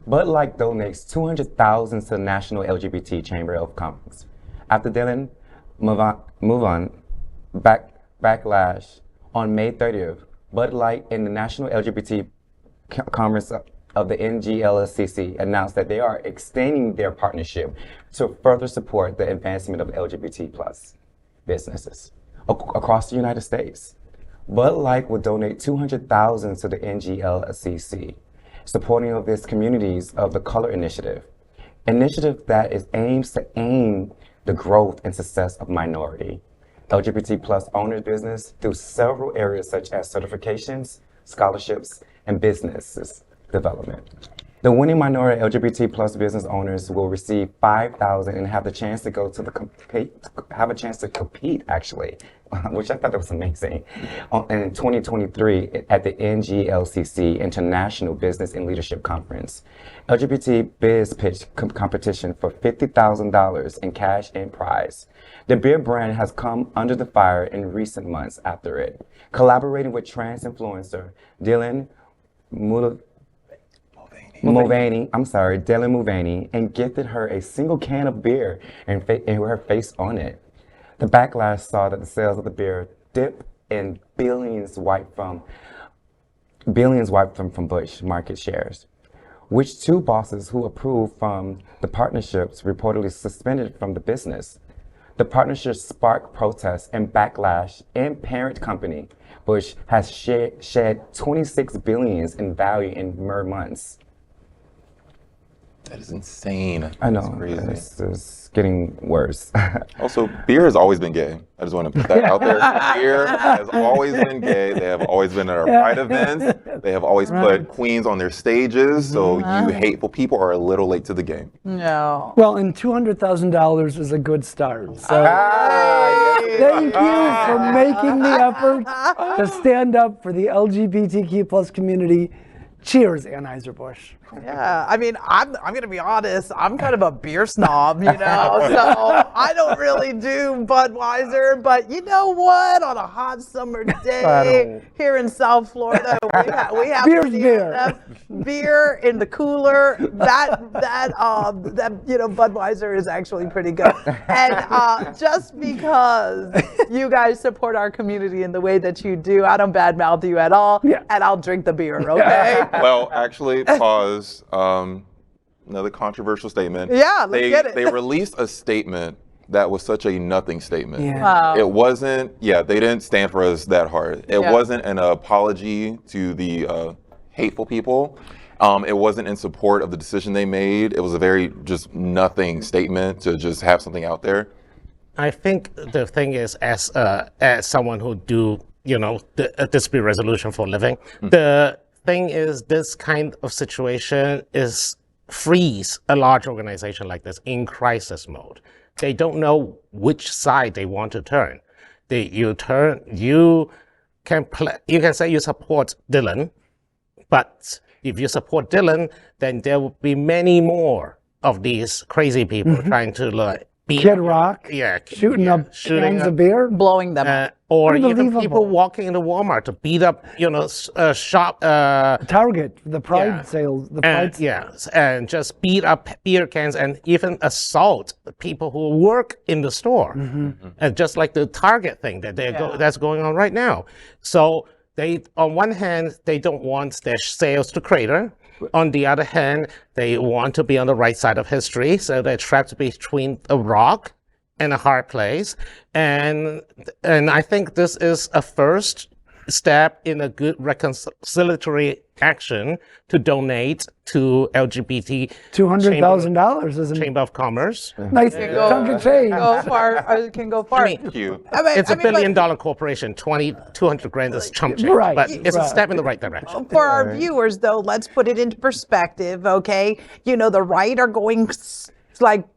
Bud Light donates $200,000 to the National LGBT Chamber of Commerce. After Dylan Mulvaney Backlash on May 30th, Bud Light and the National LGBT Commerce of the NGLCC announced that they are extending their partnership to further support the advancement of LGBT plus businesses across the United States. Bud Light will donate $200,000 to the NGLCC, supporting of its communities of the Color Initiative that aims to aim the growth and success of minority LGBT plus owners business through several areas such as certifications, scholarships, and businesses development. The winning minority LGBT plus business owners will receive $5,000 and have the chance to go to the compete actually, which I thought that was amazing. In 2023 at the NGLCC International Business and Leadership Conference, LGBT Biz Pitch competition for $50,000 in cash and prize. The beer brand has come under the fire in recent months after it, collaborating with trans influencer Dylan Mulvaney, and gifted her a single can of beer and her face on it. The Backlash saw that the sales of the beer dip and billions wiped from Bush market shares, which two bosses who approved from the partnerships reportedly suspended from the business. The partnership sparked protests and backlash, and parent company Bush has shed $26 billion in value in mere months. That is insane. I know. That's crazy. It's getting worse. Also, beer has always been gay. I just want to put that out there. Beer has always been gay. They have always been at our pride events. They have always put queens on their stages. So you hateful people are a little late to the game. No. Well, and $200,000 is a good start. So thank you for making the effort to stand up for the LGBTQ plus community. Cheers, Anheuser-Busch. Yeah, I mean, I'm going to be honest. I'm kind of a beer snob, you know, so I don't really do Budweiser. But you know what? On a hot summer day here in South Florida, we have beer in the cooler. That Budweiser is actually pretty good. And just because you guys support our community in the way that you do, I don't badmouth you at all, and I'll drink the beer. Okay. Well, actually, pause. Another controversial statement. Yeah, let's get it. They released a statement that was such a nothing statement. Yeah. Wow. It wasn't, they didn't stand for us that hard. It wasn't an apology to the hateful people. It wasn't in support of the decision they made. It was a very just nothing statement to just have something out there. I think the thing is, as someone who do, dispute resolution for a living, the thing is, this kind of situation frees a large organization like this in crisis mode. They don't know which side they want to turn. You can say you support Dylan, but if you support Dylan, then there will be many more of these crazy people trying to Kid Rock, shooting up cans of beer, blowing them up. Or even people walking into Walmart to beat up, shop. Target, the Pride sales. And just beat up beer cans and even assault people who work in the store. And just like the Target thing that's going on right now. So they, on one hand, they don't want their sales to crater. On the other hand, they want to be on the right side of history, so they're trapped between a rock and a hard place. And I think this is a first step in a good reconciliatory action to donate to LGBT $200,000 is Chamber of Commerce. Nice chunk of change. Can go far. Thank you. It's a $1 billion corporation. 200 grand is chump change, but it's a step in the right direction. For our viewers, though, let's put it into perspective, okay? The right are going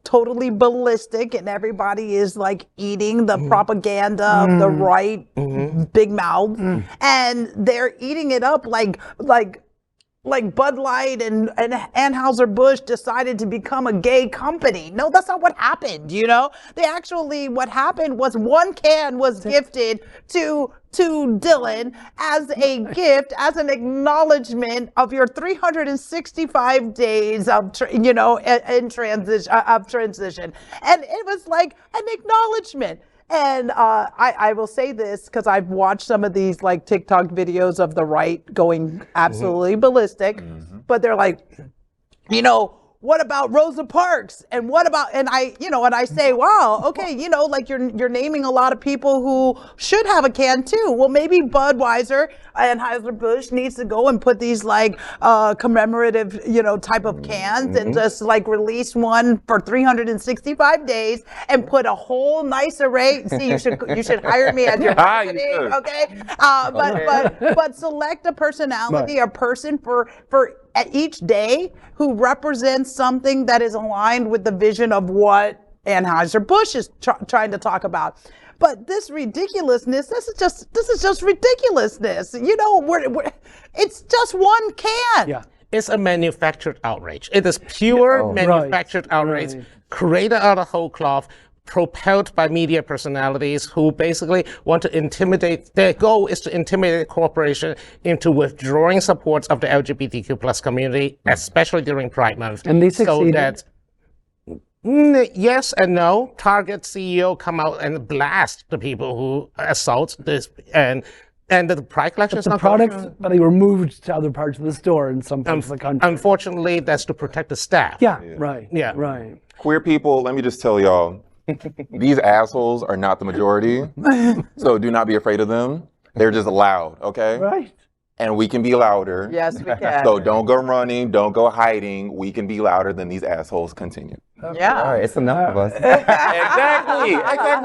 totally ballistic, and everybody is eating the propaganda of the right big mouth, and they're eating it up like like Bud Light and Anheuser-Busch decided to become a gay company. No, that's not what happened, you know? What happened was one can was gifted to Dylan as a gift, as an acknowledgement of your 365 days of, in transition. And it was like an acknowledgement. And I will say this because I've watched some of these like TikTok videos of the right going absolutely ballistic, but they're like, what about Rosa Parks? And what about, and I say, wow, okay, like you're naming a lot of people who should have a can too. Well, maybe Budweiser and Anheuser-Busch needs to go and put these like commemorative, type of cans and just like release one for 365 days and put a whole nice array. See, you should hire me as your marketing, okay? But select a personality, a person for at each day who represents something that is aligned with the vision of what Anheuser-Busch is trying to talk about. But this ridiculousness, this is just ridiculousness. It's just one can. Yeah. It's a manufactured outrage. It is pure manufactured outrage, created out of whole cloth, propelled by media personalities who basically want to intimidate. Their goal is to intimidate the corporation into withdrawing support of the LGBTQ plus community, especially during Pride Month. And they succeeded. So that, yes and no. Target CEO come out and blast the people who assault this, and the Pride collection is The not products, going- but they were moved to other parts of the store in some parts of the country. Unfortunately, that's to protect the staff. Right. Yeah. Right. Queer people, let me just tell y'all, these assholes are not the majority, so do not be afraid of them. They're just loud, okay? Right. And we can be louder. Yes, we can. So don't go running, don't go hiding. We can be louder than these assholes continue. Yeah. All right, it's enough of us. Exactly.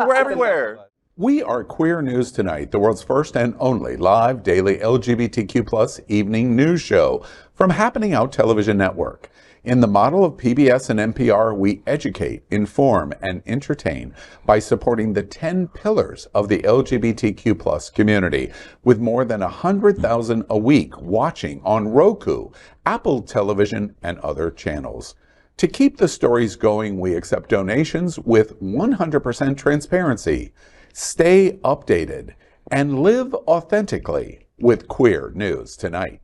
We're everywhere. We are Queer News Tonight, the world's first and only live daily LGBTQ+ evening news show from Happening Out Television Network. In the model of PBS and NPR, we educate, inform, and entertain by supporting the 10 pillars of the LGBTQ+ community, with more than 100,000 a week watching on Roku, Apple Television, and other channels. To keep the stories going, we accept donations with 100% transparency. Stay updated and live authentically with Queer News Tonight.